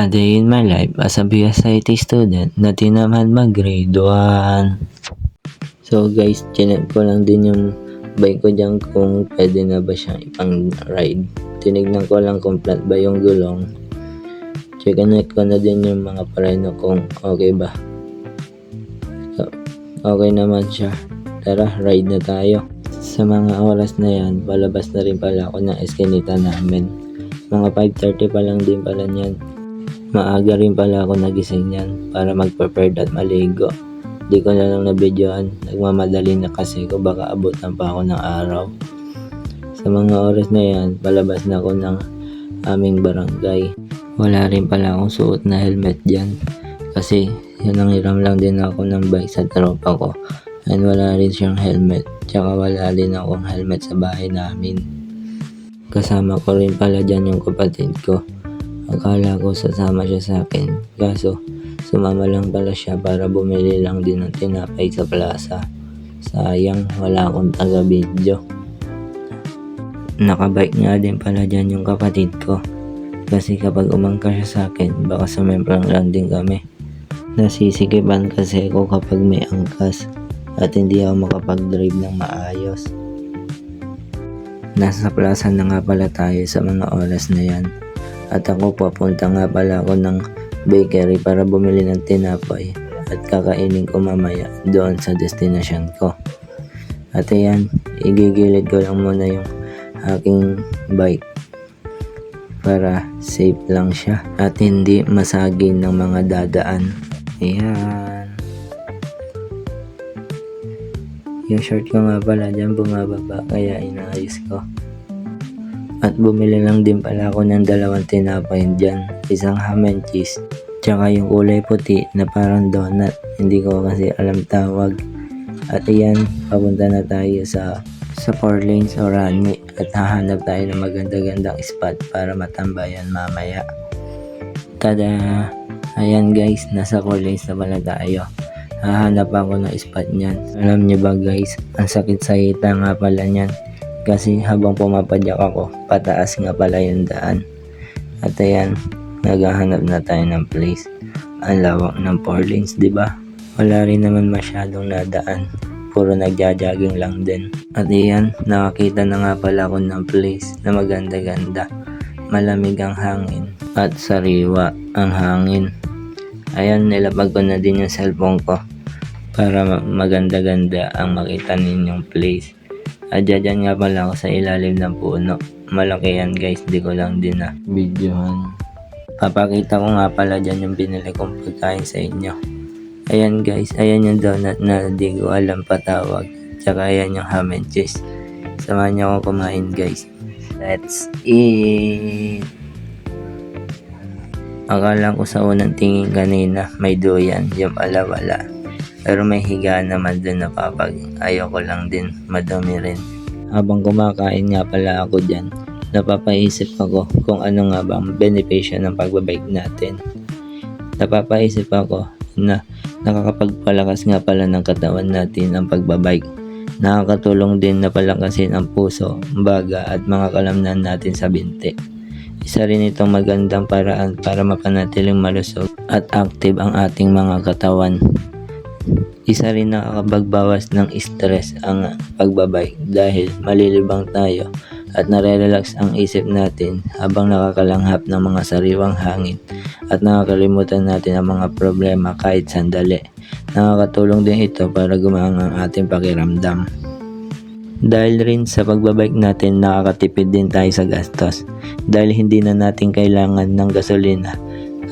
A day in my life as a BSIT student na tinamad mag-grade 1. So guys, chinek ko lang din yung bike ko dyan kung pwede na ba siyang ipang ride. Tinignan ko lang kung flat ba yung gulong. Chinek ko na din yung mga preno kung okay ba. So, okay naman siya. Tara, ride na tayo. Sa mga oras na yan, palabas na rin pala ako ng eskinita namin. Mga 5:30 pa lang din pala niyan. Maaga rin pala ako nagising yan para mag-prepared at maligo. Di ko na lang na-videoan, nagmamadali na kasi ko baka abutan pa ako ng araw. Sa mga oras na yan, palabas na ako ng aming barangay. Wala rin pala akong suot na helmet dyan kasi yun ang hiram lang din ako ng bike sa tropa ko. And wala rin siyang helmet, tsaka wala rin akong helmet sa bahay namin. Kasama ko rin pala dyan yung kapatid ko. Akala ko sasama siya sa akin, kaso sumama lang pala siya para bumili lang din ng tinapay sa plaza. Sayang, wala akong taga-video. Nakabike nga din pala dyan yung kapatid ko, kasi kapag umangka siya sa akin, baka sumemprang lang din kami. Nasisikipan kasi ako kapag may angkas at hindi ako makapag-drive ng maayos. Nasa plaza na nga pala tayo sa mga oras na yan. At ako papunta nga pala ako ng bakery para bumili ng tinapay at kakainin ko mamaya doon sa destination ko. At ayan, igigilid ko lang muna yung aking bike para safe lang siya at hindi masagin ng mga dadaan. Ayan. Yung short ko nga pala dyan bumababa kaya inaayos ko. At bumili lang din pala ako ng 2 tinapay dyan. Isang ham and cheese. Tsaka yung kulay puti na parang donut. Hindi ko kasi alam tawag. At ayan, papunta na tayo sa 4 lanes o runway. At hahanap tayo ng maganda-gandang spot para matambayan mamaya. Tada! Ayan guys, nasa 4 lanes na pala tayo. Hahanap ako ng spot niyan. Alam niyo ba guys, ang sakit sa hita nga pala niyan. Kasi habang pumapadyak ako, pataas nga pala yung daan. At ayan, naghahanap na tayo ng place. Ang lawak ng 4 lanes, di ba? Wala rin naman masyadong nadaan. Puro nagja-jogging lang din. At ayan, nakakita na nga pala ako ng place na maganda-ganda. Malamig ang hangin at sariwa ang hangin. Ayan, nilapag ko na din yung cellphone ko para maganda-ganda ang makita ninyong place. At dyan nga pala ako sa ilalim ng puno. Malaki yan guys, di ko lang din na videohan. Papakita ko nga pala dyan yung binili kong pagkain sa inyo. Ayan guys, ayan yung donut na di ko alam patawag. Tsaka ayan yung ham and cheese. Samahan niyo ako kumain guys. Let's eat! Akala ko sa unang tingin kanina may duyan, yung pala wala. Pero may higaan naman dun na papag. Ayoko lang din, madumi rin. Habang kumakain nga pala ako dyan, napapaisip ako kung ano nga bang benepisyo ng pagbabike natin. Napapaisip ako na nakakapagpalakas nga pala ng katawan natin ang pagbabike. Nakakatulong din na palakasin ang puso, baga at mga kalamnan natin sa binti. Isa rin itong magandang paraan para mapanatiling malusog at active ang ating mga katawan. Isa rin nakakapagbawas ng stress ang pagbabike dahil malilibang tayo at nare-relax ang isip natin habang nakakalanghap ng mga sariwang hangin at nakakalimutan natin ang mga problema kahit sandali. Nakakatulong din ito para gumaan ang ating pakiramdam. Dahil rin sa pagbabike natin nakakatipid din tayo sa gastos dahil hindi na natin kailangan ng gasolina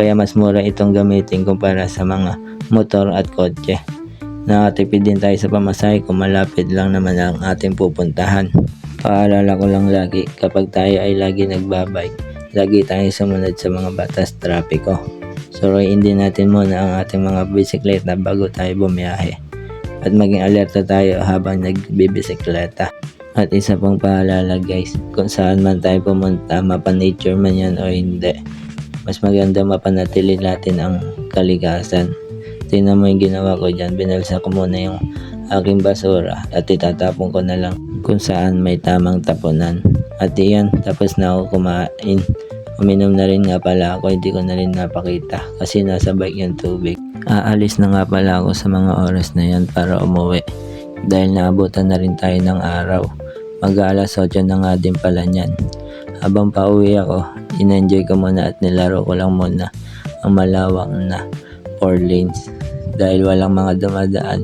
kaya mas mura itong gamitin kumpara sa mga motor at kotse. Nakatipid din tayo sa pamasahe kung malapit lang naman ang ating pupuntahan. Paalala ko lang lagi, kapag tayo ay lagi nagbabike, lagi tayo sumunod sa mga batas trapiko. Suriin din natin muna ang ating mga bisikleta bago tayo bumiyahe. At maging alerto tayo habang nagbibisikleta. At isa pong paalala guys, kung saan man tayo pumunta, mapa-nature man yan o hindi, mas maganda mapanatili natin ang kalikasan. Tingnan mo yung ginawa ko dyan, binalsa ko muna yung aking basura at itatapon ko na lang kung saan may tamang tapunan. At iyan, tapos na ako kumain. Uminom na rin nga pala ako, hindi ko na rin napakita kasi nasa bike yung tubig. Aalis na nga pala ako sa mga oras na yan para umuwi dahil naabutan na rin tayo ng araw. Mag-aalas 8 na nga din pala niyan. Habang pauwi ako, in-enjoy ko muna at nilaro ko lang muna ang malawak na 4 lanes dahil walang mga dumadaan.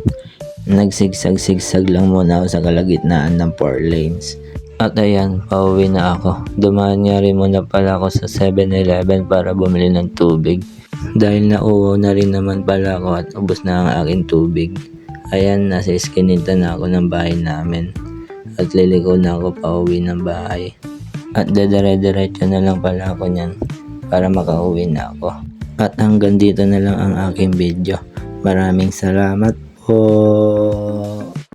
Nagsigsag-sigsag lang muna ako sa kalagitnaan ng 4 lanes. At ayan, pauwi na ako. Dumaan nga rin muna pala ako sa 7-Eleven para bumili ng tubig. Dahil nauuhaw na rin naman pala ako at ubos na ang aking tubig. Ayan, nasa iskinita na ako ng bahay namin. At liliko na ako pauwi ng bahay. At dedire-diretso na lang pala ako niyan para makauwi na ako. At hanggang dito na lang ang aking video. Maraming salamat po.